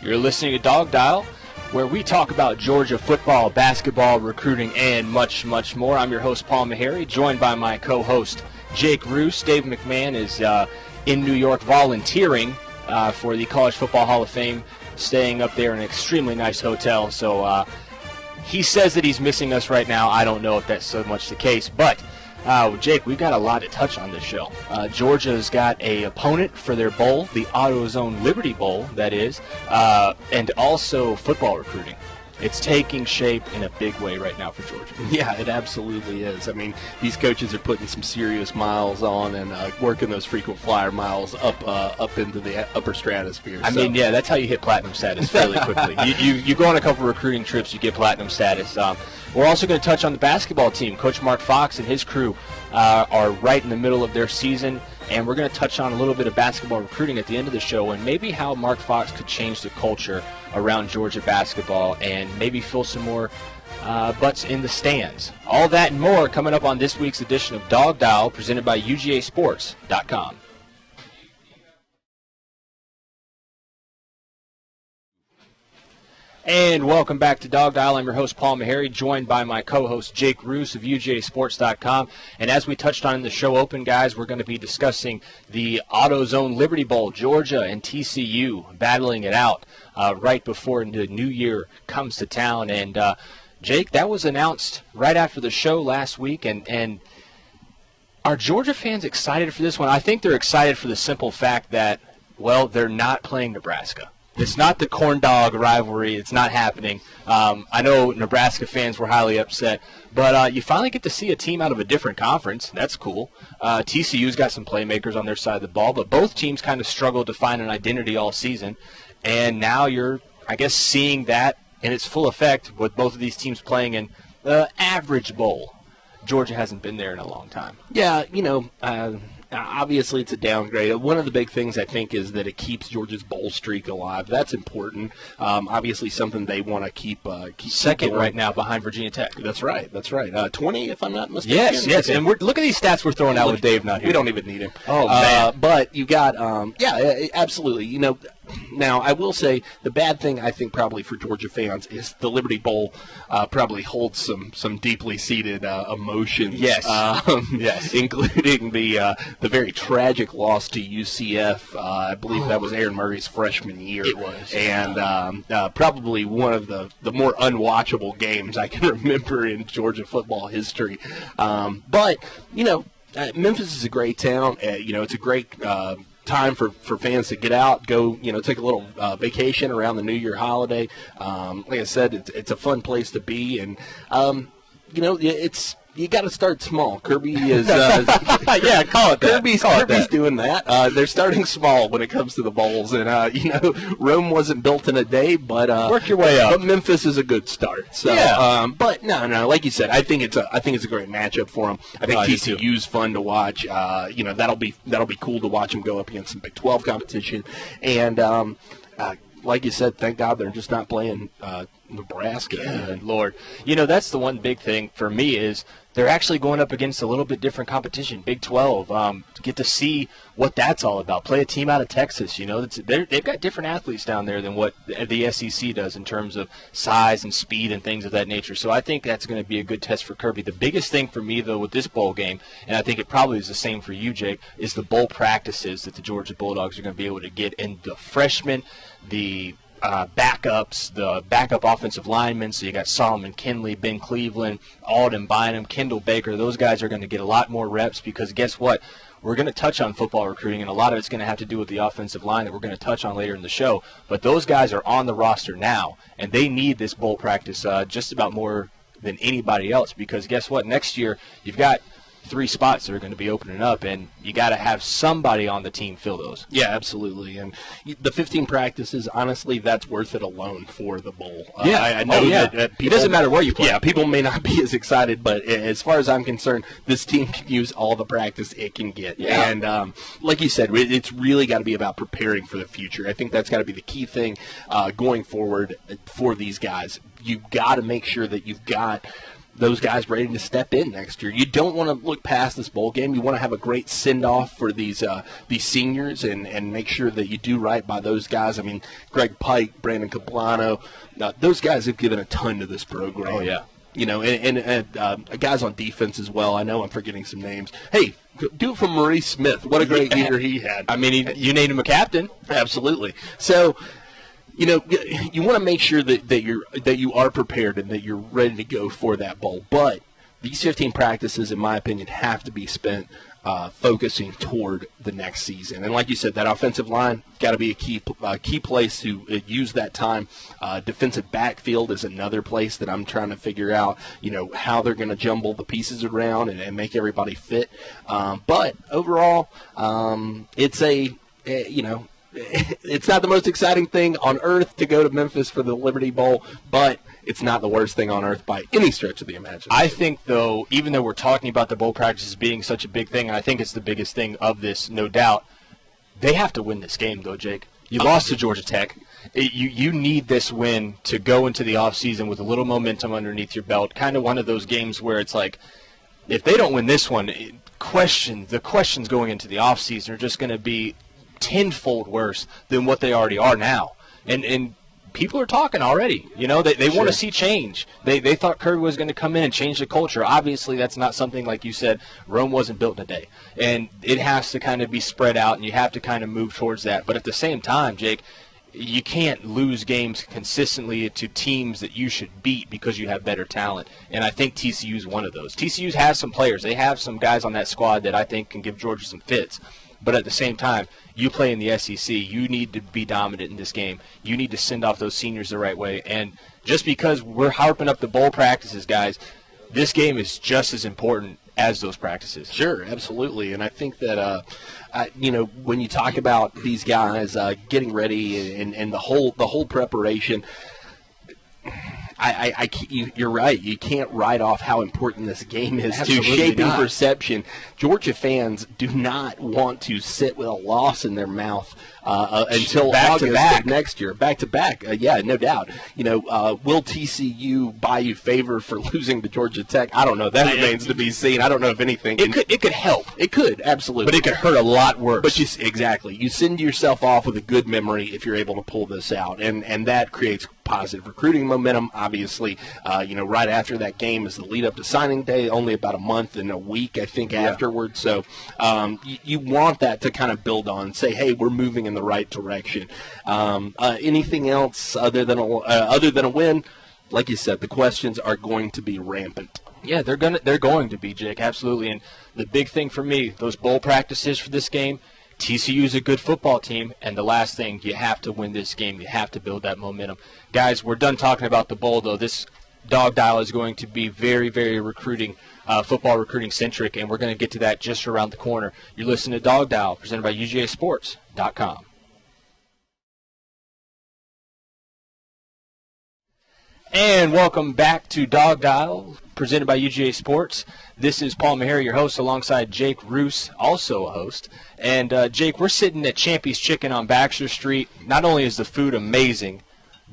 You're listening to DawgDial, where we talk about Georgia football, basketball, recruiting, and much, much more. I'm your host, Paul Maharry, joined by my co-host, Jake Roos. Dave McMahon is in New York volunteering for the College Football Hall of Fame, staying up there in an extremely nice hotel. So he says that he's missing us right now. I don't know if that's so much the case, but Jake, we've got a lot to touch on this show. Georgia's got a opponent for their bowl, the AutoZone Liberty Bowl, that is, and also football recruiting. It's taking shape in a big way right now for Georgia. Yeah, it absolutely is. I mean, these coaches are putting some serious miles on and working those frequent flyer miles up into the upper stratosphere. I mean, yeah, that's how you hit platinum status fairly quickly. You go on a couple recruiting trips, you get platinum status. We're also going to touch on the basketball team. Coach Mark Fox and his crew are right in the middle of their season, and we're going to touch on a little bit of basketball recruiting at the end of the show and maybe how Mark Fox could change the culture around Georgia basketball and maybe fill some more butts in the stands. All that and more coming up on this week's edition of DawgDial, presented by UGASports.com. And welcome back to DawgDial. I'm your host, Paul Maharry, joined by my co-host, Jake Roos of UGASports.com. And as we touched on in the show open, guys, we're going to be discussing the AutoZone Liberty Bowl, Georgia and TCU battling it out right before the new year comes to town. And, Jake, that was announced right after the show last week. And are Georgia fans excited for this one? I think they're excited for the simple fact that, well, they're not playing Nebraska. It's not the corn dog rivalry. It's not happening. I know Nebraska fans were highly upset, but you finally get to see a team out of a different conference. That's cool. TCU's got some playmakers on their side of the ball, but both teams kind of struggled to find an identity all season, and now you're, I guess, seeing that in its full effect with both of these teams playing in the average bowl. Georgia hasn't been there in a long time. Yeah, obviously it's a downgrade. One of the big things, I think, is that it keeps Georgia's bowl streak alive. That's important. Obviously something they want to keep second right now behind Virginia Tech. That's right. 20, if I'm not mistaken. Yes. And look at these stats we're throwing out with Dave not here. We don't even need him. Oh, man. But you got, absolutely. Now, I will say the bad thing, I think, probably for Georgia fans is the Liberty Bowl probably holds some deeply seated emotions. Yes. Yes. Including the very tragic loss to UCF. I believe that was Aaron Murray's freshman year. It was. And probably one of the more unwatchable games I can remember in Georgia football history. But, Memphis is a great town. It's a great time for fans to get out, go, take a little vacation around the New Year holiday. Like I said, it's a fun place to be, and you got to start small. Kirby is yeah, call it that. Kirby's doing that. They're starting small when it comes to the bowls, and Rome wasn't built in a day, but work your way up. But Memphis is a good start. So, yeah. But no, like you said, I think it's a great matchup for them. I think TCU's fun to watch. That'll be cool to watch them go up against some Big 12 competition, and like you said, thank God they're just not playing Nebraska. Good Lord. That's the one big thing for me is they're actually going up against a little bit different competition, Big 12. Get to see what that's all about. Play a team out of Texas. They've got different athletes down there than what the SEC does in terms of size and speed and things of that nature. So I think that's going to be a good test for Kirby. The biggest thing for me, though, with this bowl game, and I think it probably is the same for you, Jake, is the bowl practices that the Georgia Bulldogs are going to be able to get. And the freshmen, the backups, the backup offensive linemen. So you got Solomon Kinley, Ben Cleveland, Alden Bynum, Kendall Baker. Those guys are going to get a lot more reps because guess what? We're going to touch on football recruiting, and a lot of it's going to have to do with the offensive line that we're going to touch on later in the show. But those guys are on the roster now, and they need this bowl practice just about more than anybody else because guess what? Next year you've got 3 spots that are going to be opening up, and you got to have somebody on the team fill those. Yeah, absolutely. And the 15 practices, honestly, that's worth it alone for the bowl. Yeah, I know that people, it doesn't matter where you play. Yeah, people may not be as excited, but as far as I'm concerned, this team can use all the practice it can get. Yeah. And like you said, it's really got to be about preparing for the future. I think that's got to be the key thing going forward for these guys. You've got to make sure that you've got those guys ready to step in next year. You don't want to look past this bowl game. You want to have a great send-off for these seniors and make sure that you do right by those guys. I mean, Greg Pike, Brandon Caplano, those guys have given a ton to this program. Oh, yeah. You know, and guys on defense as well. I know I'm forgetting some names. Hey, do it for Maurice Smith. What a great year he had. I mean, you named him a captain. Absolutely. So, you know, you want to make sure that you are prepared and that you're ready to go for that bowl. But these 15 practices, in my opinion, have to be spent focusing toward the next season. And like you said, that offensive line got to be a key place to use that time. Defensive backfield is another place that I'm trying to figure out, you know, how they're going to jumble the pieces around and make everybody fit. But overall, it's it's not the most exciting thing on earth to go to Memphis for the Liberty Bowl, but it's not the worst thing on earth by any stretch of the imagination. I think, though, even though we're talking about the bowl practices being such a big thing, and I think it's the biggest thing of this, no doubt, they have to win this game, though, Jake. You lost to Georgia Tech. You need this win to go into the offseason with a little momentum underneath your belt, kind of one of those games where it's like, if they don't win this one, the questions going into the offseason are just going to be tenfold worse than what they already are now. And people are talking already. You know, they want to see change. They thought Kirby was going to come in and change the culture. Obviously, that's not something, like you said, Rome wasn't built in a day. And it has to kind of be spread out, and you have to kind of move towards that. But at the same time, Jake, you can't lose games consistently to teams that you should beat because you have better talent. And I think TCU is one of those. TCU has some players. They have some guys on that squad that I think can give Georgia some fits. But at the same time, you play in the SEC. You need to be dominant in this game. You need to send off those seniors the right way. And just because we're harping up the bowl practices, guys, this game is just as important as those practices. Sure, absolutely. And I think that, when you talk about these guys getting ready and the whole preparation, you're right. You can't write off how important this game is to shaping perception. Georgia fans do not want to sit with a loss in their mouth until August of next year. Back to back. Yeah, no doubt. Will TCU buy you favor for losing to Georgia Tech? I don't know. That remains to be seen. I don't know if anything. It could help. It could, absolutely. But it could hurt a lot worse. But exactly. You send yourself off with a good memory if you're able to pull this out. And that creates positive recruiting momentum, obviously. Right after that game is the lead up to signing day, only about a month and a week, I think, afterwards. So you want that to kind of build on, say, hey, we're moving in the right direction. Anything else other than a win? Like you said, the questions are going to be rampant. Yeah, they're going to be, Jake, absolutely. And the big thing for me, those bowl practices for this game, TCU is a good football team, and the last thing, you have to win this game. You have to build that momentum. Guys, we're done talking about the bowl, though. This DawgDial is going to be very, very football recruiting-centric, and we're going to get to that just around the corner. You're listening to DawgDial, presented by UGASports.com. And welcome back to DawgDial, presented by UGA Sports. This is Paul Maharry, your host, alongside Jake Roos, also a host. And, Jake, we're sitting at Champy's Chicken on Baxter Street. Not only is the food amazing,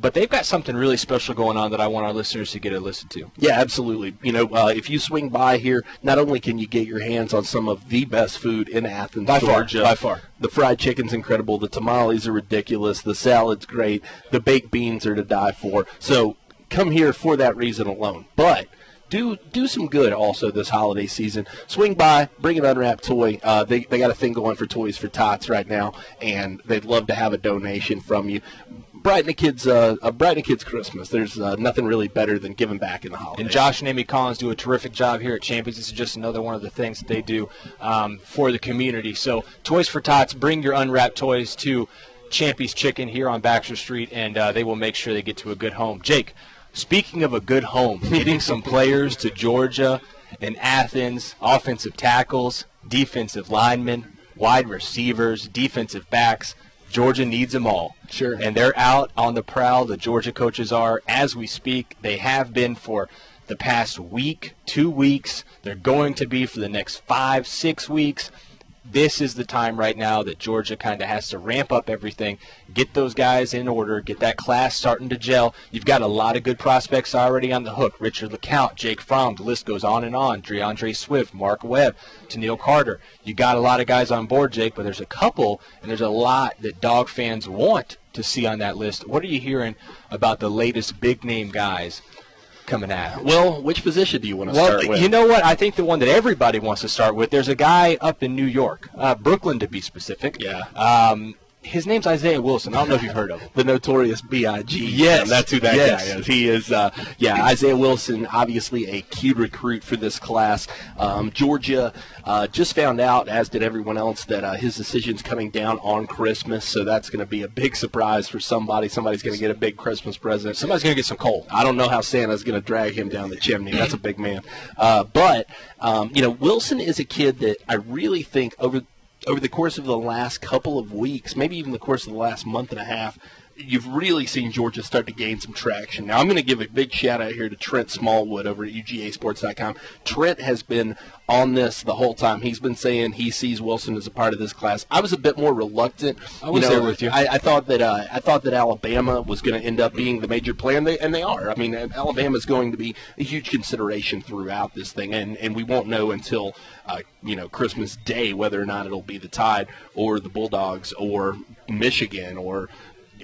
but they've got something really special going on that I want our listeners to get a listen to. Yeah, absolutely. If you swing by here, not only can you get your hands on some of the best food in Athens, Georgia. By far. The fried chicken's incredible. The tamales are ridiculous. The salad's great. The baked beans are to die for. So come here for that reason alone. But do some good also this holiday season. Swing by, bring an unwrapped toy. They got a thing going for Toys for Tots right now, and they'd love to have a donation from you. Brighten a kid's Christmas. There's nothing really better than giving back in the holidays. And Josh and Amy Collins do a terrific job here at Champions. This is just another one of the things that they do for the community. So Toys for Tots, bring your unwrapped toys to Champy's Chicken here on Baxter Street, and they will make sure they get to a good home. Jake, speaking of a good home, getting some players to Georgia and Athens, offensive tackles, defensive linemen, wide receivers, defensive backs, Georgia needs them all. Sure. And they're out on the prowl. The Georgia coaches are, as we speak. They have been for the past week, 2 weeks. They're going to be for the next 5-6 weeks. this is the time right now that Georgia kind of has to ramp up everything, get those guys in order, get that class starting to gel. You've got a lot of good prospects already on the hook. Richard LeCount, Jake Fromm, the list goes on and on. DeAndre Swift, Mark Webb, Tennille Carter. You got a lot of guys on board, Jake, but there's a couple, and there's a lot that Dog fans want to see on that list. What are you hearing about the latest big-name guys coming out? Well, which position do you want to start with? You know what? I think the one that everybody wants to start with, there's a guy up in New York, Brooklyn to be specific. Yeah. His name's Isaiah Wilson. I don't know if you've heard of him. The notorious B.I.G. Yes. That's who that guy is. He is, Isaiah Wilson, obviously a key recruit for this class. Georgia just found out, as did everyone else, that his decision's coming down on Christmas, so that's going to be a big surprise for somebody. Somebody's going to get a big Christmas present. Somebody's going to get some coal. I don't know how Santa's going to drag him down the chimney. That's a big man. But Wilson is a kid that I really think over the course of the last couple of weeks, maybe even the course of the last month and a half, you've really seen Georgia start to gain some traction. Now, I'm going to give a big shout-out here to Trent Smallwood over at UGASports.com. Trent has been on this the whole time. He's been saying he sees Wilson as a part of this class. I was a bit more reluctant. I was there with you. I thought that Alabama was going to end up being the major player, and they are. I mean, Alabama is going to be a huge consideration throughout this thing, and we won't know until Christmas Day whether or not it'll be the Tide or the Bulldogs or Michigan or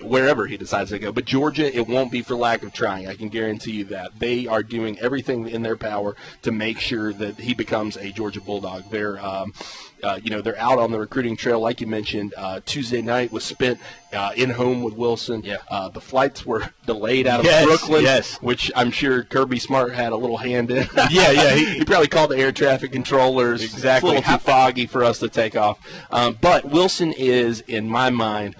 wherever he decides to go. But Georgia, it won't be for lack of trying. I can guarantee you that. They are doing everything in their power to make sure that he becomes a Georgia Bulldog. They're they're out on the recruiting trail, like you mentioned. Tuesday night was spent in home with Wilson. Yeah. The flights were delayed out of Brooklyn, which I'm sure Kirby Smart had a little hand in. He probably called the air traffic controllers. Exactly. It's a little too foggy for us to take off. But Wilson is, in my mind,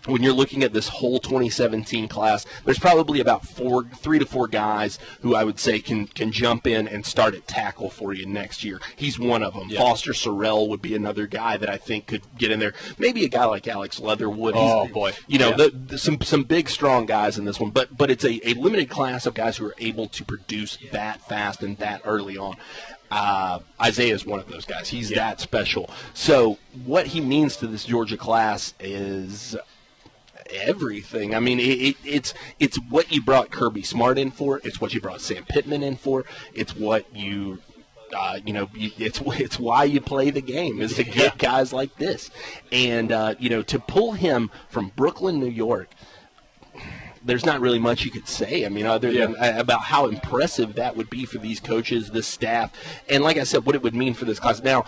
when you're looking at this whole 2017 class, there's probably about 3 to 4 guys who I would say can jump in and start at tackle for you next year. He's one of them. Yeah. Foster Sorrell would be another guy that I think could get in there. Maybe a guy like Alex Leatherwood. Some big, strong guys in this one. But it's a limited class of guys who are able to produce that fast and that early on. Isaiah is one of those guys. He's that special. So what he means to this Georgia class is everything. I mean, it's what you brought Kirby Smart in for. It's what you brought Sam Pittman in for. It's what it's why you play the game, is to get guys like this. And to pull him from Brooklyn, New York, there's not really much you could say. I mean, other than about how impressive that would be for these coaches, this staff, and like I said, what it would mean for this class. Now,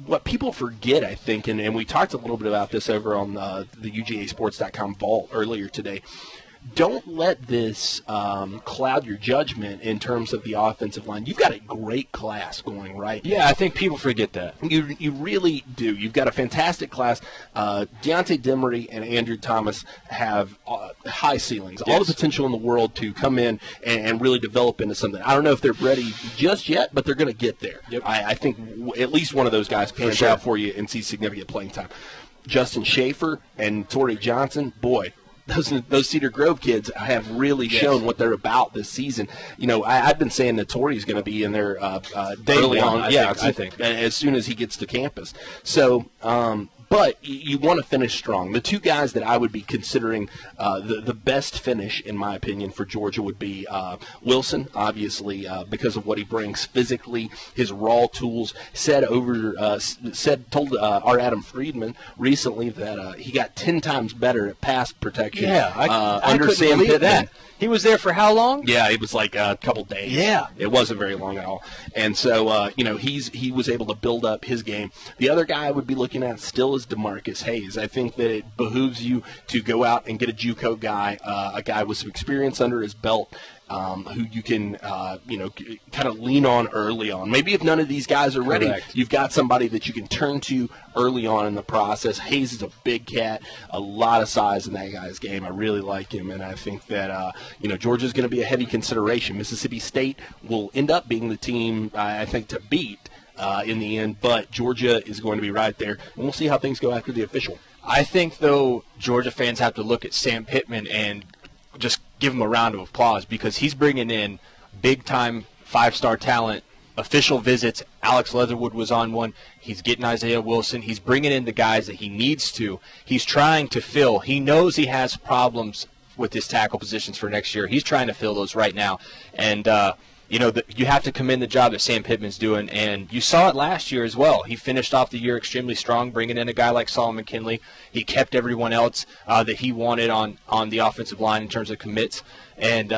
what people forget, I think, and we talked a little bit about this over on the UGAsports.com vault earlier today, don't let this cloud your judgment in terms of the offensive line. You've got a great class going, right? Yeah, I think people forget that. You really do. You've got a fantastic class. Deontay Demery and Andrew Thomas have high ceilings, all the potential in the world to come in and really develop into something. I don't know if they're ready just yet, but they're going to get there. Yep. I think at least one of those guys can out for you and see significant playing time. Justin Schaefer and Torrey Johnson, boy, those Cedar Grove kids have really shown what they're about this season. I've been saying that Torrey's going to be in there early on. I think as soon as he gets to campus. So, but you want to finish strong. The two guys that I would be considering the best finish, in my opinion, for Georgia would be Wilson, obviously, because of what he brings physically, his raw tools. Told our Adam Friedman recently that he got 10 times better at pass protection. Under Sam Pittman. He was there for how long? Yeah, it was like a couple days. Yeah. It wasn't very long at all. And so, he was able to build up his game. The other guy I would be looking at still is DeMarcus Hayes. I think that it behooves you to go out and get a JUCO guy, a guy with some experience under his belt, who you can, kind of lean on early on. Maybe if none of these guys are ready, you've got somebody that you can turn to early on in the process. Hayes is a big cat, a lot of size in that guy's game. I really like him, and I think that, Georgia's going to be a heavy consideration. Mississippi State will end up being the team, I think, to beat in the end, but Georgia is going to be right there, and we'll see how things go after the official. I think, though, Georgia fans have to look at Sam Pittman and just give him a round of applause because he's bringing in big-time 5-star talent official visits. Alex Leatherwood was on one. He's getting Isaiah Wilson. He's bringing in the guys that he needs to. He's trying to fill. He knows he has problems with his tackle positions for next year. He's trying to fill those right now. And, you have to commend the job that Sam Pittman's doing, and you saw it last year as well. He finished off the year extremely strong, bringing in a guy like Solomon Kinley. He kept everyone else that he wanted on the offensive line in terms of commits. And,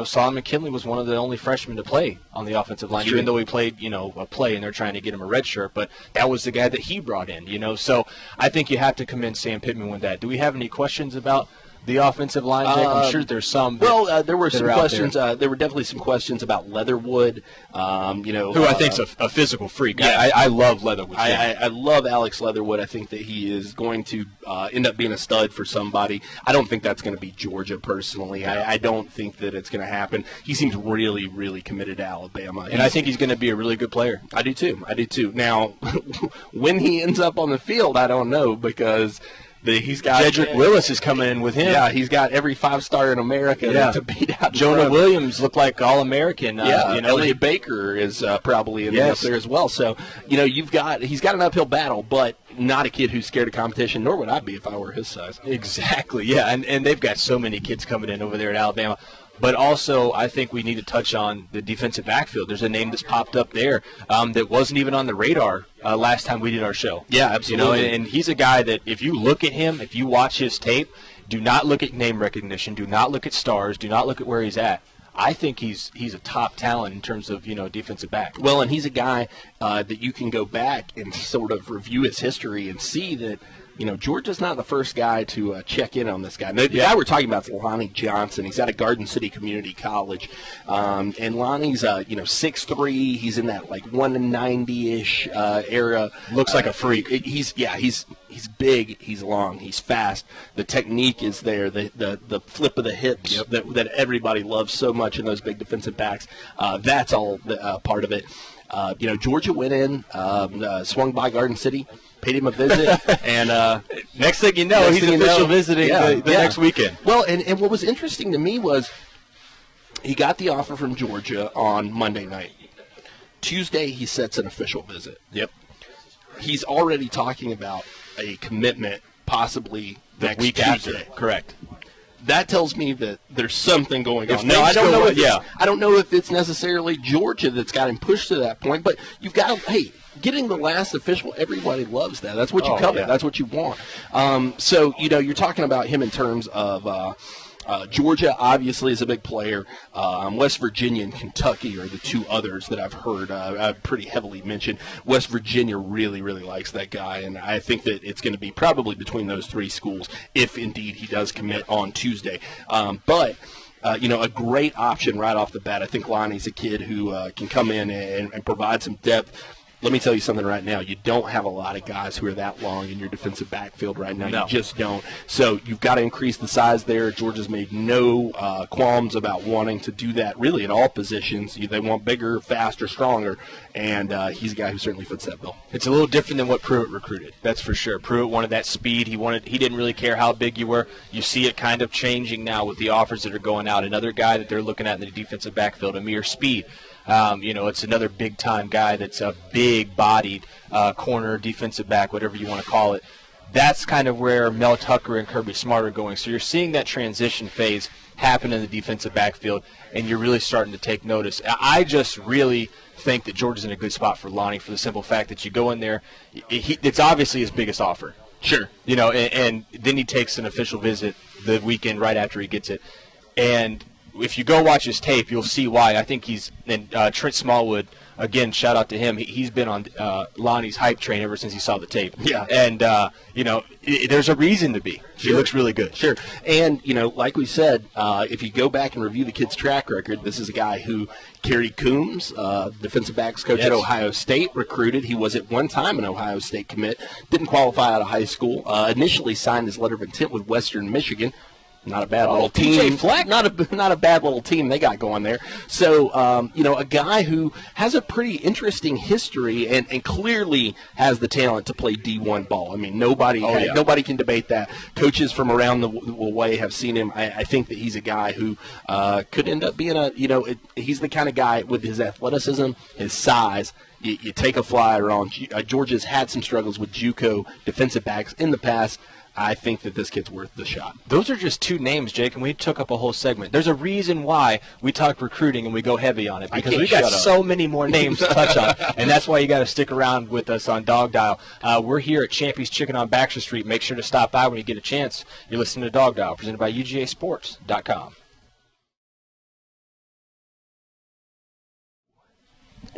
Solomon Kinley was one of the only freshmen to play on the offensive line, even though he played, a play, and they're trying to get him a red shirt. But that was the guy that he brought in, So I think you have to commend Sam Pittman with that. Do we have any questions about the offensive line, Jake? I'm sure there's some. There were some questions. There were definitely some questions about Leatherwood. Who I think's a physical freak. Yeah, I love Leatherwood. I love Alex Leatherwood. I think that he is going to end up being a stud for somebody. I don't think that's going to be Georgia personally. I don't think that it's going to happen. He seems really, really committed to Alabama. And I think he's going to be a really good player. I do too. Now, when he ends up on the field, I don't know, because he's got Jedrick Willis is coming in with him. Yeah, he's got every 5-star in America to beat out. Jonah Williams looked like All-American. Elliott Baker is probably in there as well. So, he's got an uphill battle, but not a kid who's scared of competition, nor would I be if I were his size. Exactly, yeah. And they've got so many kids coming in over there at Alabama. But also, I think we need to touch on the defensive backfield. There's a name that's popped up there that wasn't even on the radar last time we did our show. Yeah, absolutely. And he's a guy that if you look at him, if you watch his tape, do not look at name recognition, do not look at stars, do not look at where he's at. I think he's a top talent in terms of, defensive back. Well, and he's a guy that you can go back and sort of review his history and see that, Georgia's not the first guy to check in on this guy. The guy we're talking about is Lonnie Johnson. He's out of Garden City Community College. And Lonnie's, 6'3". He's in that, 190-ish era. Looks like a freak. He's big. He's long. He's fast. The technique is there. The flip of the hips that everybody loves so much in those big defensive backs. That's all part of it. Georgia went in, swung by Garden City, paid him a visit, and next thing you know, he's official visiting the next weekend. Well, and what was interesting to me was he got the offer from Georgia on Monday night. Tuesday, he sets an official visit. Yep. He's already talking about a commitment possibly next week Tuesday. After. Correct. That tells me that there's something going on. No, I don't know. I don't know if it's necessarily Georgia that's got him pushed to that point, but you've got getting the last official. Everybody loves that. That's what you covet. That's what you want. So you're talking about him in terms of. Georgia obviously is a big player. West Virginia and Kentucky are the two others that I've heard pretty heavily mentioned. West Virginia really, really likes that guy, and I think that it's going to be probably between those three schools if indeed he does commit on Tuesday. But a great option right off the bat. I think Lonnie's a kid who can come in and provide some depth. Let me tell you something right now. You don't have a lot of guys who are that long in your defensive backfield right now. No. You just don't. So you've got to increase the size there. Georgia's made no qualms about wanting to do that really at all positions. They want bigger, faster, stronger, and he's a guy who certainly fits that bill. It's a little different than what Pruitt recruited, that's for sure. Pruitt wanted that speed. He didn't really care how big you were. You see it kind of changing now with the offers that are going out. Another guy that they're looking at in the defensive backfield, Amir Speed. It's another big-time guy that's a big-bodied corner, defensive back, whatever you want to call it. That's kind of where Mel Tucker and Kirby Smart are going. So you're seeing that transition phase happen in the defensive backfield, and you're really starting to take notice. I just really think that Georgia's in a good spot for Lonnie for the simple fact that you go in there, it's obviously his biggest offer. Sure. And then he takes an official visit the weekend right after he gets it. And if you go watch his tape, you'll see why. I think Trent Smallwood, again, shout out to him. He's been on Lonnie's hype train ever since he saw the tape. Yeah. And, there's a reason to be. He looks really good. Sure. And, like we said, if you go back and review the kid's track record, this is a guy who Kerry Coombs, defensive backs coach at Ohio State, recruited. He was at one time an Ohio State commit. Didn't qualify out of high school. Initially signed his letter of intent with Western Michigan. Not a bad little team. PJ Fleck. Not a bad little team they got going there. So, a guy who has a pretty interesting history and clearly has the talent to play D1 ball. I mean, nobody can debate that. Coaches from around the way have seen him. I think that he's a guy who could end up being he's the kind of guy with his athleticism, his size. You take a flyer on. Georgia's had some struggles with JUCO defensive backs in the past. I think that this kid's worth the shot. Those are just two names, Jake, and we took up a whole segment. There's a reason why we talk recruiting and we go heavy on it, because we got so many more names to touch on, and that's why you got to stick around with us on DawgDial. We're here at Champy's Chicken on Baxter Street. Make sure to stop by when you get a chance. You're listening to DawgDial, presented by UGASports.com.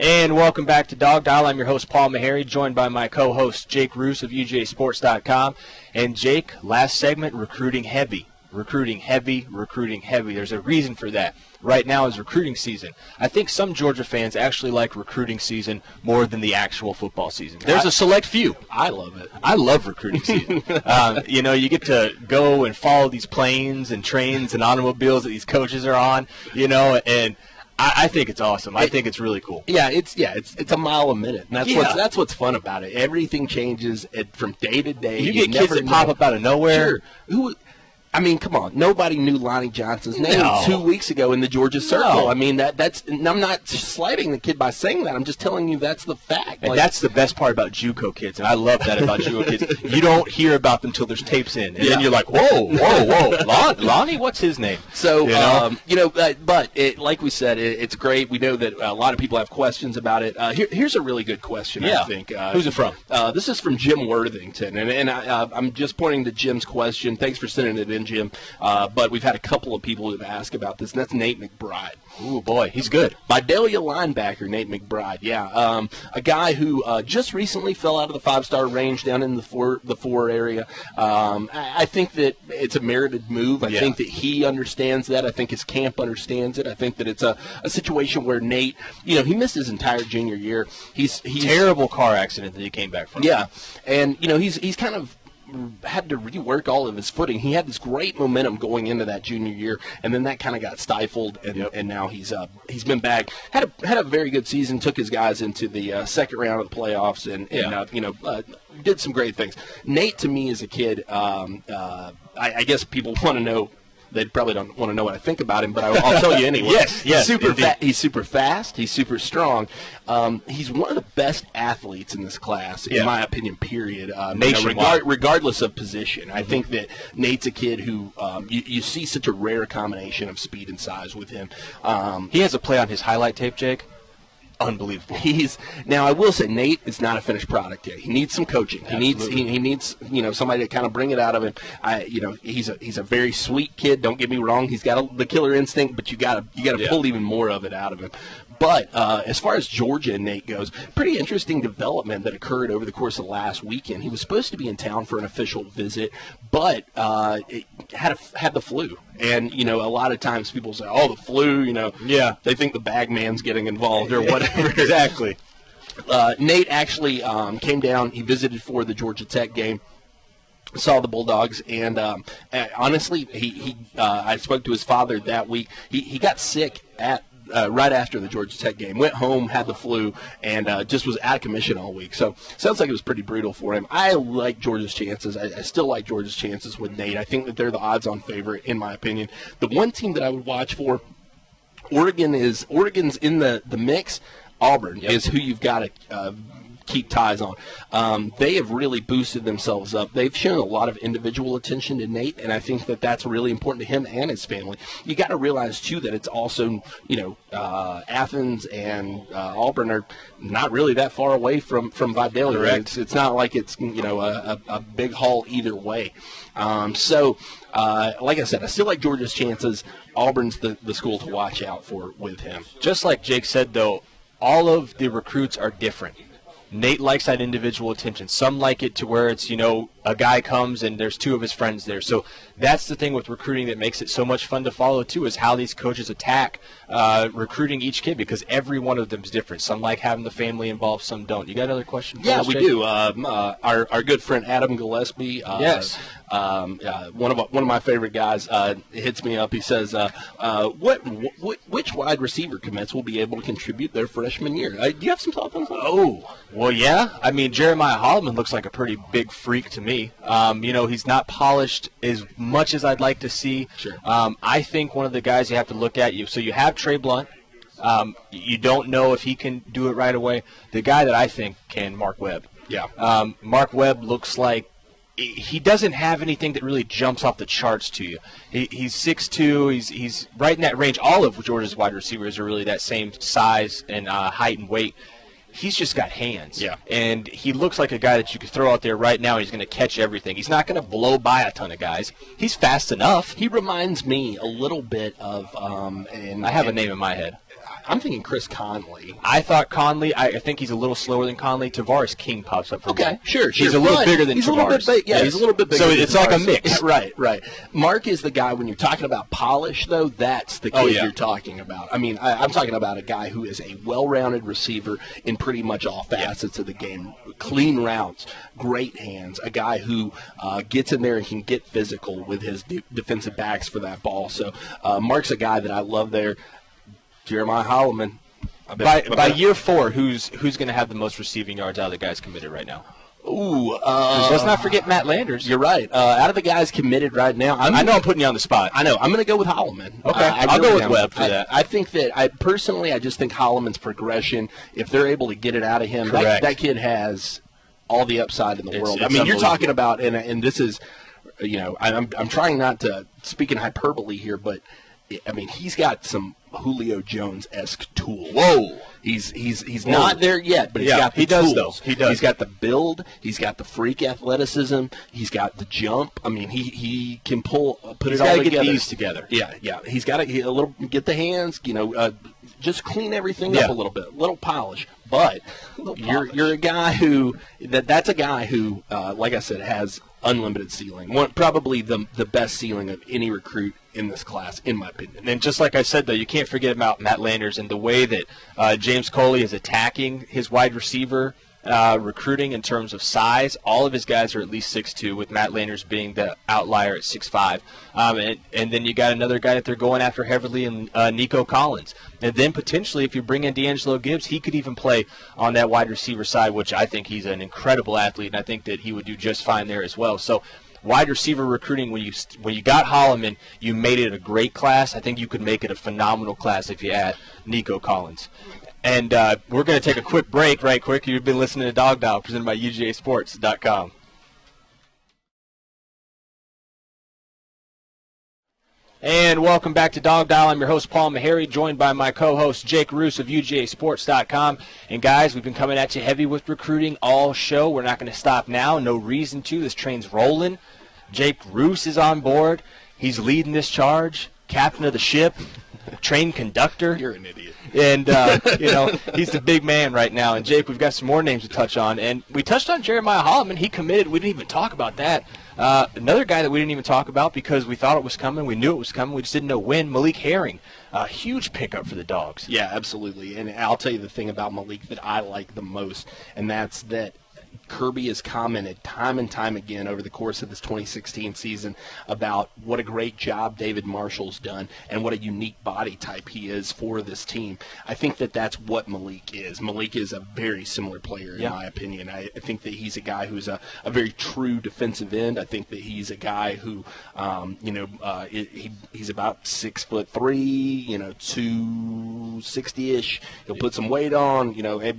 And welcome back to DawgDial. I'm your host, Paul Maharry, joined by my co-host, Jake Roos of UGASports.com. And Jake, last segment, recruiting heavy. Recruiting heavy. There's a reason for that. Right now is recruiting season. I think some Georgia fans actually like recruiting season more than the actual football season. There's a select few. I love it. I love recruiting season. You get to go and follow these planes and trains and automobiles that these coaches are on, and I think it's awesome. I think it's really cool. Yeah, it's a mile a minute. And that's what's fun about it. Everything changes from day to day. You get kids that pop up out of nowhere. Sure. Come on. Nobody knew Lonnie Johnson's name 2 weeks ago in the Georgia Circle. I mean, that's. And I'm not slighting the kid by saying that. I'm just telling you that's the fact. And that's the best part about JUCO kids, and I love that about JUCO kids. You don't hear about them until there's tapes in, and then you're like, whoa, Lonnie, what's his name? So, but like we said, it's great. We know that a lot of people have questions about it. Here's a really good question, I think. Who's it from? This is from Jim Worthington, and I'm just pointing to Jim's question. Thanks for sending it in, Jim. But we've had a couple of people who've asked about this, and that's Nate McBride. Ooh, boy, he's good. Vidalia linebacker Nate McBride, a guy who just recently fell out of the 5-star range down in the four area. I think that it's a merited move. I think that he understands that. I think his camp understands it. I think that it's a situation where Nate, he missed his entire junior year. He's terrible car accident that he came back from. Yeah, and he's kind of had to rework all of his footing. He had this great momentum going into that junior year, and then that kind of got stifled, and now he's been back. Had a very good season, took his guys into the second round of the playoffs, and did some great things. Nate, to me, is a kid, I guess people want to know. They probably don't want to know what I think about him, but I'll tell you anyway. Yes, he's super fast. He's super strong. He's one of the best athletes in this class, in my opinion, period. Regardless of position. I think that Nate's a kid who you see such a rare combination of speed and size with him. He has a play on his highlight tape, Jake. Unbelievable. Now I will say Nate is not a finished product yet. He needs some coaching. Absolutely. He needs somebody to kind of bring it out of him. He's a very sweet kid. Don't get me wrong. He's got the killer instinct, but you got to pull even more of it out of him. But as far as Georgia and Nate goes, pretty interesting development that occurred over the course of last weekend. He was supposed to be in town for an official visit, but it had the flu. And, a lot of times people say, the flu, they think the bag man's getting involved or whatever. Exactly. Nate actually came down. He visited for the Georgia Tech game. Saw the Bulldogs, and honestly, I spoke to his father that week. He got sick right after the Georgia Tech game, went home, had the flu, and just was out of commission all week. So sounds like it was pretty brutal for him. I like Georgia's chances. I still like Georgia's chances with Nate. I think that they're the odds-on favorite, in my opinion. The one team that I would watch for, Oregon's in the mix. Auburn is who you've got to keep ties on. They have really boosted themselves up. They've shown a lot of individual attention to Nate, and I think that that's really important to him and his family. You got to realize, too, that it's also, Athens and Auburn are not really that far away from Vidalia. Correct. It's not like it's, a big haul either way. Like I said, I still like Georgia's chances. Auburn's the school to watch out for with him. Just like Jake said, though, all of the recruits are different. Nate likes that individual attention. Some like it to where it's, a guy comes and there's two of his friends there. So that's the thing with recruiting that makes it so much fun to follow too, is how these coaches attack recruiting each kid, because every one of them is different. Some like having the family involved, some don't. You got another question for us, we Jake? do. Our good friend Adam Gillespie, yes, one of my favorite guys, hits me up. He says, which wide receiver commits will be able to contribute their freshman year? Do you have some thoughts on that? Oh, well, yeah. I mean, Jeremiah Holloman looks like a pretty big freak to me. He's not polished as much as I'd like to see. Sure. I think one of the guys you have to look at, so you have Trey Blunt. You don't know if he can do it right away. The guy that I think can, Mark Webb. Yeah. Mark Webb looks like he doesn't have anything that really jumps off the charts to you. He's 6'2". He's right in that range. All of Georgia's wide receivers are really that same size and height and weight. He's just got hands. Yeah. And he looks like a guy that you could throw out there right now. He's going to catch everything. He's not going to blow by a ton of guys. He's fast enough. He reminds me a little bit of I have a name in my head. I'm thinking Chris Conley. I thought Conley. I think he's a little slower than Conley. Tavares King pops up for me. Okay, sure. He's a little bigger than he's Tavares. A little bit big. Yeah, yes. He's a little bit bigger. So than it's Tavares. like a mix. Right. Mark is the guy, when you're talking about polish, though, that's the kid you're talking about. I mean, I'm talking about a guy who is a well-rounded receiver in pretty much all facets of the game. Clean routes, great hands, a guy who gets in there and can get physical with his defensive backs for that ball. So Mark's a guy that I love there. Jeremiah Holloman. By year 4, who's going to have the most receiving yards out of the guys committed right now? Ooh, let's not forget Matt Landers. You're right. Out of the guys committed right now, I know I'm putting you on the spot. I know. I'm going to go with Holloman. Okay, I'll go with Webb for that. I think that I just think Holloman's progression, if they're able to get it out of him, that kid has all the upside in the world. I mean, you're talking about, and this is, I'm trying not to speak in hyperbole here, but I mean, he's got some Julio Jones-esque tools. Whoa. He's not there yet, but he's got the tools. He does. He's got the build. He's got the freak athleticism. He's got the jump. I mean, he can put it all together. He's got to get these together. Yeah. He's got to get the hands. Just clean everything up a little bit, little polish. But you're a guy who that's a guy who, like I said, has unlimited ceiling. Probably the best ceiling of any recruit in this class, in my opinion. And just like I said, though, you can't forget about Matt Landers and the way that James Coley is attacking his wide receiver recruiting in terms of size. All of his guys are at least 6'2", with Matt Landers being the outlier at 6'5". And then you got another guy that they're going after heavily in Nico Collins. And then potentially, if you bring in D'Angelo Gibbs, he could even play on that wide receiver side, which I think he's an incredible athlete, and I think that he would do just fine there as well. So wide receiver recruiting, when you got Holloman, you made it a great class. I think you could make it a phenomenal class if you add Nico Collins. And we're going to take a quick break right quick. You've been listening to Dog Dial, presented by UGASports.com. And welcome back to Dog Dial. I'm your host, Paul Maharry, joined by my co-host, Jake Roos of UGASports.com. And, guys, we've been coming at you heavy with recruiting all show. We're not going to stop now. No reason to. This train's rolling. Jake Roos is on board. He's leading this charge, captain of the ship, train conductor. You're an idiot. And, he's the big man right now. And, Jake, we've got some more names to touch on. And we touched on Jeremiah Holloman. He committed. We didn't even talk about that. Another guy that we didn't even talk about because we thought it was coming. We knew it was coming. We just didn't know when. Malik Herring. A huge pickup for the Dogs. Yeah, absolutely. And I'll tell you the thing about Malik that I like the most, and that's that Kirby has commented time and time again over the course of this 2016 season about what a great job David Marshall's done and what a unique body type he is for this team. I think that that's what Malik is. Malik is a very similar player in my opinion. I think that he's a guy who's a very true defensive end. I think that he's a guy who, he's about 6'3", 260-ish. He'll put some weight on,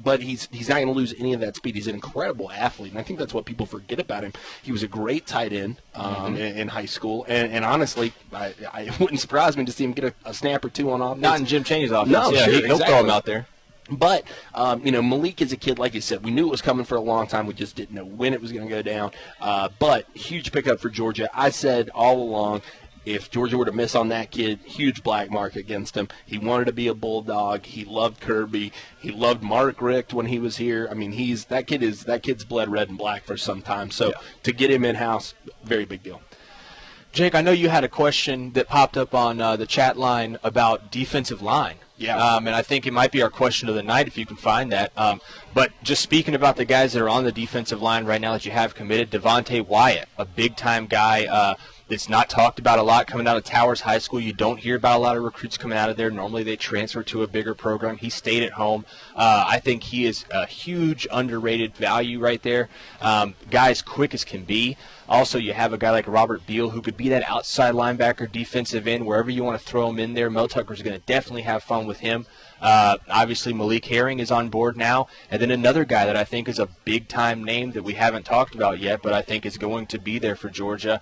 but he's not going to lose any of that speed. He's an incredible athlete, and I think that's what people forget about him. He was a great tight end in high school, and honestly, I wouldn't surprise me to see him get a snap or two on offense. Not in Jim Chaney's offense. No, yeah, sure, he'll throw him out there. But, Malik is a kid, like you said, we knew it was coming for a long time. We just didn't know when it was going to go down. But huge pickup for Georgia. I said all along, if Georgia were to miss on that kid, huge black mark against him. He wanted to be a Bulldog. He loved Kirby. He loved Mark Richt when he was here. I mean, that kid's bled red and black for some time. So to get him in-house, very big deal. Jake, I know you had a question that popped up on the chat line about defensive line. Yeah. And I think it might be our question of the night if you can find that. But just speaking about the guys that are on the defensive line right now that you have committed, Devontae Wyatt, a big-time guy that's not talked about a lot coming out of Towers High School. You don't hear about a lot of recruits coming out of there. Normally they transfer to a bigger program. He stayed at home. I think he is a huge underrated value right there. Guy's quick as can be. Also, you have a guy like Robert Beal who could be that outside linebacker, defensive end, wherever you want to throw him in there. Mel Tucker's going to definitely have fun with him. Obviously, Malik Herring is on board now. And then another guy that I think is a big-time name that we haven't talked about yet, but I think is going to be there for Georgia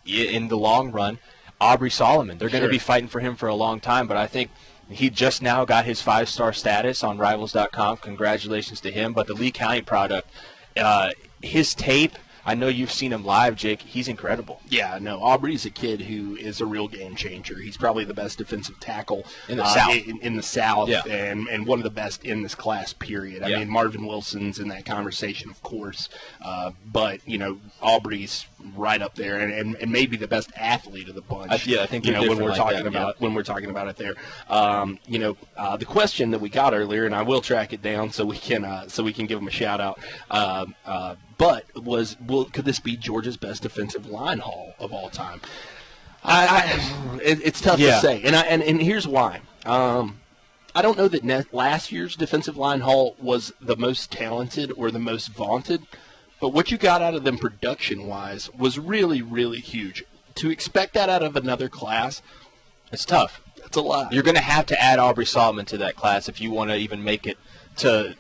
in the long run, Aubrey Solomon. They're going to be fighting for him for a long time, but I think he just now got his 5-star status on Rivals.com. Congratulations to him. But the Lee County product, his tape, I know you've seen him live, Jake. He's incredible. Yeah, no, Aubrey's a kid who is a real game changer. He's probably the best defensive tackle in the South. In the South, yeah. and one of the best in this class, period. I mean, Marvin Wilson's in that conversation, of course, but, Aubrey's right up there, and maybe the best athlete of the bunch. I think when we're talking about it there. The question that we got earlier, and I will track it down so we can give him a shout out. But could this be Georgia's best defensive line haul of all time? It's tough to say, and here's why. I don't know that last year's defensive line haul was the most talented or the most vaunted, but what you got out of them production-wise was really, really huge. To expect that out of another class, it's tough. It's a lot. You're going to have to add Aubrey Solomon to that class if you want to even make it to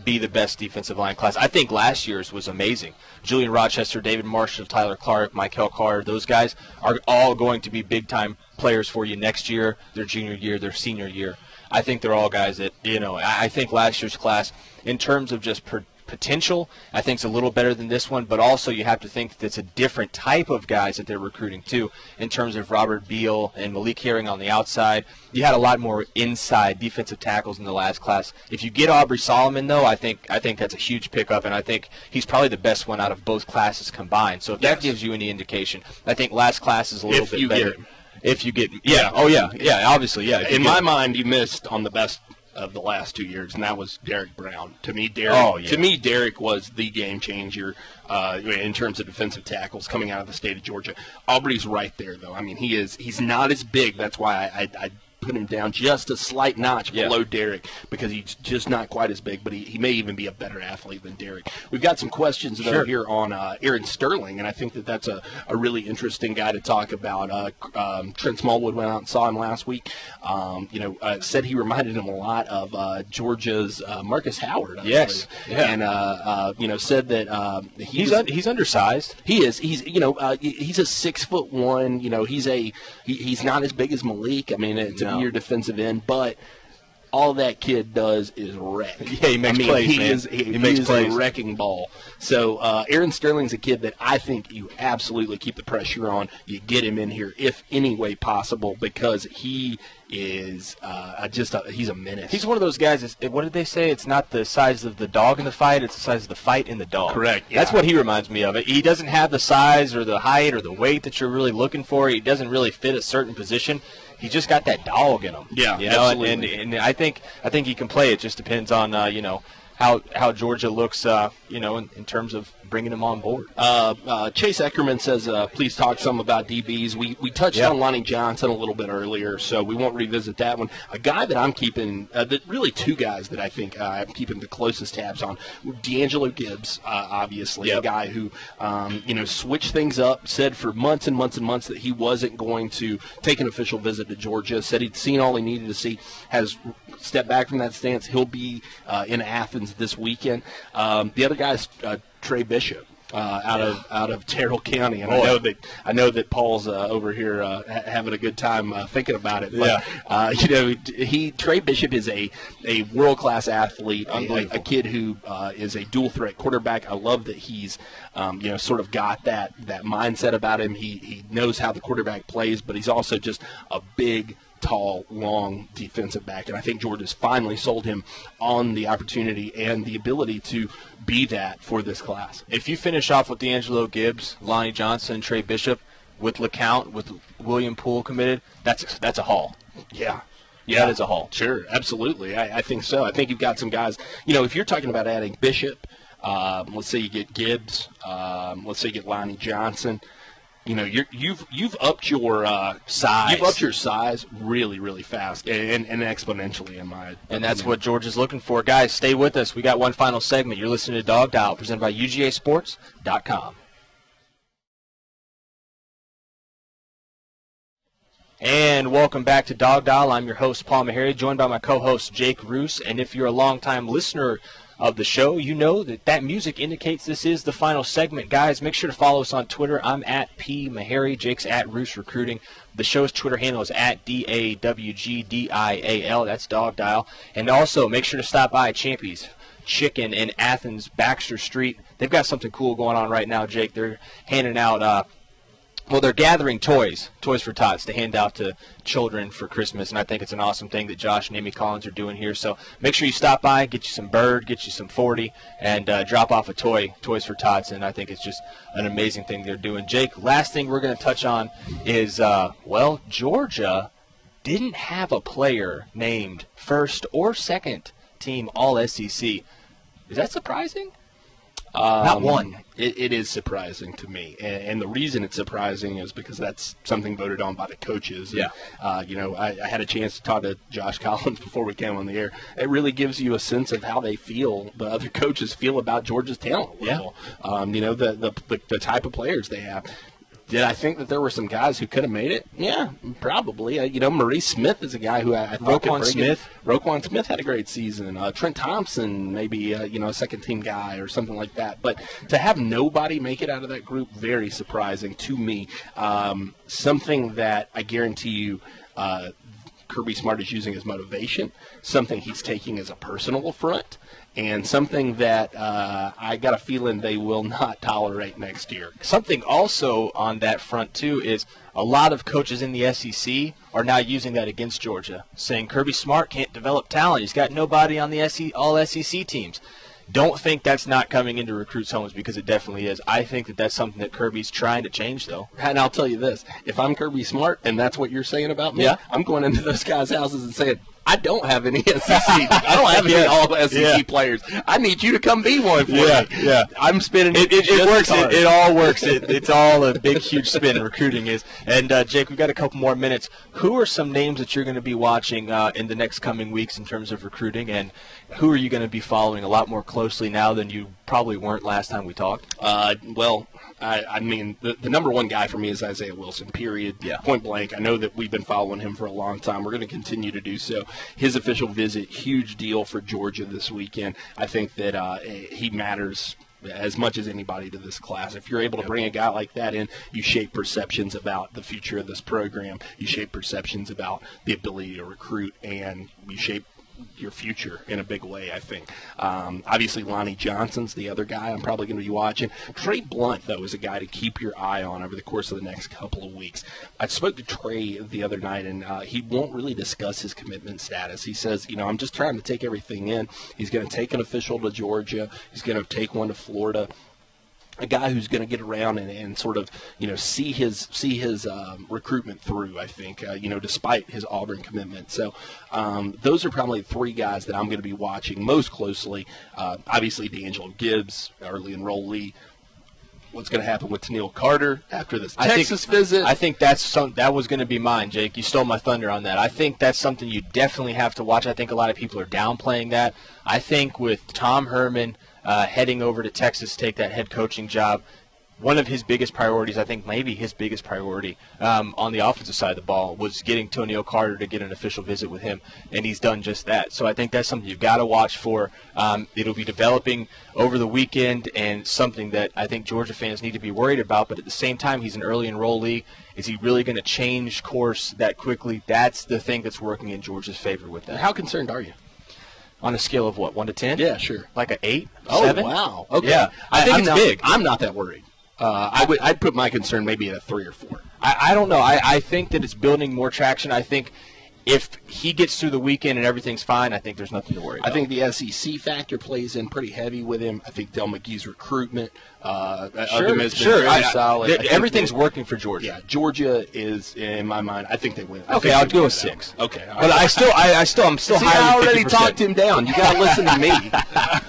be the best defensive line class. I think last year's was amazing. Julian Rochester, David Marshall, Tyler Clark, Michael Carter, those guys are all going to be big-time players for you next year, their junior year, their senior year. I think they're all guys that, I think last year's class, in terms of just potential, I think it's a little better than this one, but also you have to think that it's a different type of guys that they're recruiting too, in terms of Robert Beal and Malik Herring on the outside. You had a lot more inside defensive tackles in the last class. If you get Aubrey Solomon, though, I think that's a huge pickup, and I think he's probably the best one out of both classes combined. So if that gives you any indication, I think last class is a little bit better. If you get him. Obviously. In my mind, you missed on the best of the last 2 years, and that was Derek Brown. To me, Derek was the game changer in terms of defensive tackles coming out of the state of Georgia. Aubrey's right there, though. I mean, he's not as big. That's why I put him down just a slight notch below Derek, because he's just not quite as big, but he may even be a better athlete than Derek. We've got some questions though here on Aaron Sterling, and I think that's a really interesting guy to talk about. Trent Smallwood went out and saw him last week. Said he reminded him a lot of Georgia's Marcus Howard. Yes, and said that he's undersized. He is. He's a 6'1". He's not as big as Malik. I mean, to be your defensive end, but all that kid does is wreck. Yeah, he makes plays, man. He makes plays. A wrecking ball. So Aaron Sterling's a kid that I think you absolutely keep the pressure on. You get him in here if any way possible, because he is he's a menace. He's one of those guys. What did they say? It's not the size of the dog in the fight; it's the size of the fight in the dog. Correct. Yeah. That's what he reminds me of. He doesn't have the size or the height or the weight that you're really looking for. He doesn't really fit a certain position. He's just got that dog in him. Yeah, absolutely. And I think he can play. It just depends on how Georgia looks, in terms of bringing him on board. Chase Eckerman says, please talk some about DBs. We touched on Lonnie Johnson a little bit earlier, so we won't revisit that one. A guy that I'm keeping, really two guys that I think I'm keeping the closest tabs on. D'Angelo Gibbs, obviously, a guy who, switched things up, said for months and months and months that he wasn't going to take an official visit to Georgia, said he'd seen all he needed to see, has stepped back from that stance. He'll be in Athens this weekend. The other guy is Trey Bishop. out of Terrell County, and I know that Paul's over here having a good time thinking about it. But Trey Bishop is a world-class athlete, a kid who is a dual-threat quarterback. I love that he's sort of got that mindset about him. He knows how the quarterback plays, but he's also just a big, tall, long defensive back, and I think Georgia's finally sold him on the opportunity and the ability to be that for this class. If you finish off with D'Angelo Gibbs, Lonnie Johnson, Trey Bishop, with LeCount, with William Poole committed, that's a haul. Yeah, that is a haul. Sure, absolutely. I think so. I think you've got some guys. If you're talking about adding Bishop, let's say you get Gibbs, let's say you get Lonnie Johnson. You've upped your size. You've upped your size really, really fast and exponentially in my opinion. And that's what Georgia's looking for. Guys, stay with us. We got one final segment. You're listening to DawgDial, presented by UGASports.com. And welcome back to DawgDial. I'm your host, Paul Maharry, joined by my co-host, Jake Roos. And if you're a longtime listener of the show, you know that music indicates this is the final segment. Guys, make sure to follow us on Twitter. I'm at P. Maharry. Jake's at Roos Recruiting. The show's Twitter handle is at DawgDial. That's DawgDial. And also, make sure to stop by Champy's Chicken in Athens, Baxter Street. They've got something cool going on right now, Jake. They're handing out they're gathering toys for tots to hand out to children for Christmas, and I think it's an awesome thing that Josh and Amy Collins are doing here. So make sure you stop by, get you some bird, get you some 40, and drop off a toys for tots, and I think it's just an amazing thing they're doing. Jake, last thing we're going to touch on is, Georgia didn't have a player named first or second team All-SEC. Is that surprising? Not one. It is surprising to me, and the reason it's surprising is because that's something voted on by the coaches. Yeah. And, I had a chance to talk to Josh Collins before we came on the air. It really gives you a sense of how they feel, the other coaches feel about Georgia's talent level. Yeah. The type of players they have. Did I think that there were some guys who could have made it? Yeah, probably. Maurice Smith is a guy who I thought Roquan Smith. Roquan Smith had a great season. Trent Thompson, maybe a second-team guy or something like that. But to have nobody make it out of that group, very surprising to me. Something that I guarantee you Kirby Smart is using as motivation, something he's taking as a personal affront, and something that I got a feeling they will not tolerate next year. Something also on that front, too, is a lot of coaches in the SEC are now using that against Georgia, saying Kirby Smart can't develop talent. He's got nobody on the all-SEC teams. Don't think that's not coming into recruits' homes, because it definitely is. I think that that's something that Kirby's trying to change, though. And I'll tell you this. If I'm Kirby Smart and that's what you're saying about me, yeah, I'm going into those guys' houses and saying, I don't have any SEC. I don't have any all-SEC players. I need you to come be one for me. Yeah. I'm spinning it works. It all works. It's all a big, huge spin. Recruiting is. And, Jake, we've got a couple more minutes. Who are some names that you're going to be watching in the next coming weeks in terms of recruiting, and who are you going to be following a lot more closely now than you probably weren't last time we talked? The number one guy for me is Isaiah Wilson, period. Yeah. Point blank. I know that we've been following him for a long time. We're going to continue to do so. His official visit, huge deal for Georgia this weekend. I think that he matters as much as anybody to this class. If you're able to bring a guy like that in, you shape perceptions about the future of this program. You shape perceptions about the ability to recruit, and you shape your future in a big way, I think. Obviously, Lonnie Johnson's the other guy I'm probably going to be watching. Trey Blunt, though, is a guy to keep your eye on over the course of the next couple of weeks. I spoke to Trey the other night, and he won't really discuss his commitment status. He says, I'm just trying to take everything in. He's going to take an official to Georgia. He's going to take one to Florida. A guy who's going to get around and sort of, see his recruitment through, I think, despite his Auburn commitment. So those are probably three guys that I'm going to be watching most closely. Obviously, D'Angelo Gibbs, early enrollee. What's going to happen with Tennille Carter after this Texas visit? I think that was going to be mine, Jake. You stole my thunder on that. I think that's something you definitely have to watch. I think a lot of people are downplaying that. I think with Tom Herman heading over to Texas to take that head coaching job, one of his biggest priorities, I think maybe his biggest priority on the offensive side of the ball, was getting Tonio Carter to get an official visit with him, and he's done just that. So I think that's something you've got to watch for. It'll be developing over the weekend, and something that I think Georgia fans need to be worried about, but at the same time, he's an early enrollee. Is he really going to change course that quickly? That's the thing that's working in Georgia's favor with that. How concerned are you? On a scale of what, 1 to 10? Yeah, sure. Like an 8? Oh, 7? wow. Okay. Yeah, I think it's big. I'm not that worried. I'd put my concern maybe at a 3 or 4. I don't know. I think that it's building more traction. I think if he gets through the weekend and everything's fine, I think there's nothing to worry about. I think the SEC factor plays in pretty heavy with him. I think Del McGee's recruitment sure. Solid. Everything's working for Georgia. Yeah, Georgia is, in my mind, I think they win. Okay, I'll go with 6. Okay. But I'm still See, highly I already 50%. talked him down. You got to listen to me.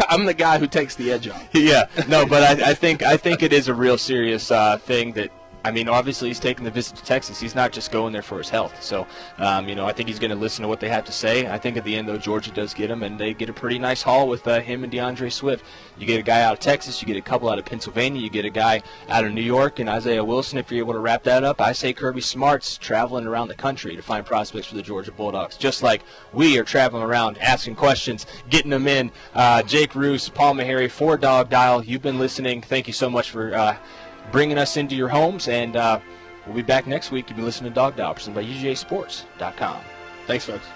I'm the guy who takes the edge off. Yeah, no, but I think it is a real serious thing that. I mean, obviously he's taking the visit to Texas. He's not just going there for his health. So, I think he's going to listen to what they have to say. I think at the end, though, Georgia does get him, and they get a pretty nice haul with him and DeAndre Swift. You get a guy out of Texas. You get a couple out of Pennsylvania. You get a guy out of New York and Isaiah Wilson. If you're able to wrap that up, I say Kirby Smart's traveling around the country to find prospects for the Georgia Bulldogs, just like we are traveling around asking questions, getting them in. Jake Roos, Paul Maharry for DawgDial. You've been listening. Thank you so much for bringing us into your homes, and we'll be back next week. You've been listening to DawgDial, presented by UGASports.com. Thanks, folks.